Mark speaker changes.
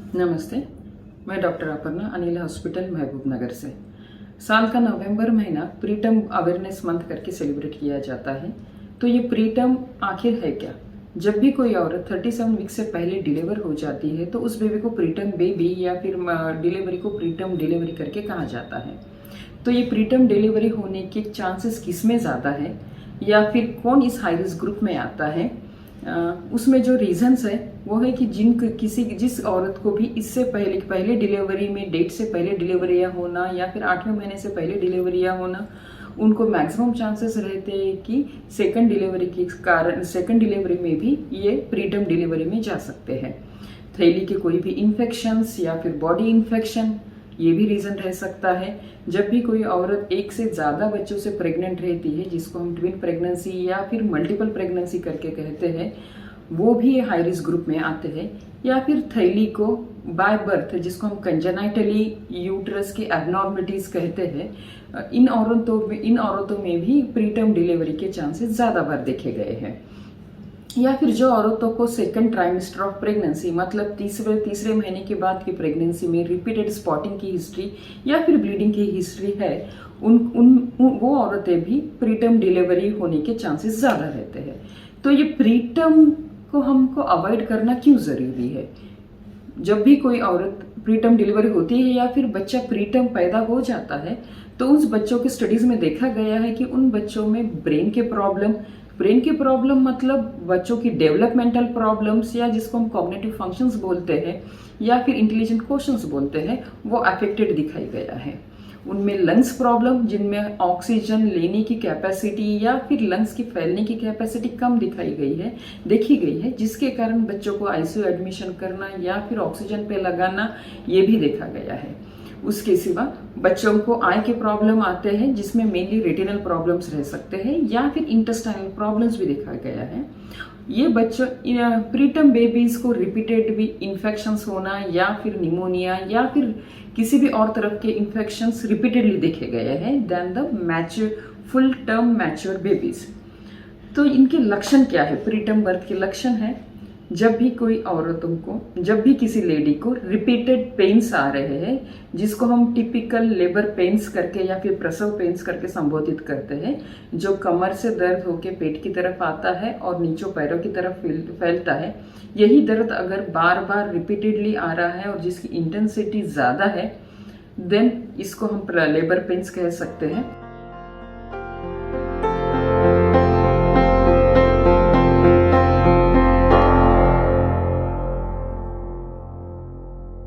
Speaker 1: नमस्ते, मैं doctor Aparna Anil hospital महबूब नगर से। साल का नवंबर महीना प्रीटर्म अवेयरनेस मंथ करके सेलिब्रेट किया जाता है। तो ये प्रीटर्म आखिर है क्या? जब भी कोई औरत 37 वीक से पहले डिलीवर हो जाती है तो उस बेबी को प्रीटर्म बेबी या फिर डिलीवरी को प्रीटर्म डिलीवरी करके कहा जाता है। तो ये प्रीटर्म डिलीवरी होने के चांसेस किसमें ज़्यादा है या फिर कौन इस हाई रिस्क ग्रुप में आता है? उसमें जो रीजंस है वो है कि जिस औरत को भी इससे पहले डिलीवरी में डेट से पहले डिलीवरियाँ होना या फिर 8वें महीने से पहले डिलीवरियाँ होना, उनको मैक्सिमम चांसेस रहते हैं कि सेकंड डिलीवरी के कारण सेकंड डिलीवरी में भी ये प्रीटर्म डिलीवरी में जा सकते हैं। थैली के कोई भी इन्फेक्शंस या फिर बॉडी इन्फेक्शन, ये भी रीज़न रह सकता है। जब भी कोई औरत एक से ज़्यादा बच्चों से प्रेग्नेंट रहती है, जिसको हम ट्विन प्रेगनेंसी या फिर मल्टीपल प्रेगनेंसी करके कहते हैं, वो भी हाई रिस्क ग्रुप में आते हैं। या फिर थैली को बाय बर्थ, जिसको हम कंजेनाइटली यूट्रस की एबनॉर्मलिटीज कहते हैं, इन औरतों में भी प्रीटर्म डिलीवरी के चांसेस ज़्यादा बार देखे गए हैं। या फिर जो औरतों को सेकंड ट्राइमेस्टर ऑफ प्रेगनेंसी मतलब तीसरे महीने के बाद की प्रेगनेंसी में रिपीटेड स्पॉटिंग की हिस्ट्री या फिर ब्लीडिंग की हिस्ट्री है, वो औरतें भी प्रीटर्म डिलीवरी होने के चांसेस ज़्यादा रहते हैं। तो ये प्रीटर्म को हमको अवॉइड करना क्यों ज़रूरी है? जब भी कोई औरत प्रीटर्म डिलीवरी होती है या फिर बच्चा प्रीटर्म पैदा हो जाता है, तो उस बच्चों के स्टडीज में देखा गया है कि उन बच्चों में ब्रेन के प्रॉब्लम मतलब बच्चों की डेवलपमेंटल प्रॉब्लम्स या जिसको हम कॉग्निटिव फंक्शंस बोलते हैं या फिर इंटेलिजेंट क्वेश्चंस बोलते हैं, वो अफेक्टेड दिखाई गया है। उनमें लंग्स प्रॉब्लम, जिनमें ऑक्सीजन लेने की कैपेसिटी या फिर लंग्स की फैलने की कैपेसिटी कम देखी गई है, जिसके कारण बच्चों को आईसीयू एडमिशन करना या फिर ऑक्सीजन पे लगाना, ये भी देखा गया है। उसके सिवा बच्चों को आई के प्रॉब्लम आते हैं, जिसमें मेनली रेटिनल प्रॉब्लम्स रह सकते हैं या फिर इंटेस्टाइनल प्रॉब्लम्स भी देखा गया है। ये बच्चों प्रीटर्म बेबीज को रिपीटेड भी इन्फेक्शंस होना या फिर निमोनिया या फिर किसी भी और तरह के इन्फेक्शंस रिपीटेडली देखे गए हैं than the full term mature babies. तो इनके लक्षण क्या है? प्रीटर्म बर्थ के लक्षण है जब भी किसी लेडी को रिपीटेड पेन्स आ रहे हैं, जिसको हम टिपिकल लेबर पेन्स करके या फिर प्रसव पेन्स करके संबोधित करते हैं, जो कमर से दर्द होके पेट की तरफ आता है और नीचे पैरों की तरफ फैलता है। यही दर्द अगर बार बार रिपीटेडली आ रहा है और जिसकी इंटेंसिटी ज़्यादा है, देन इसको हम लेबर पेन्स कह सकते हैं।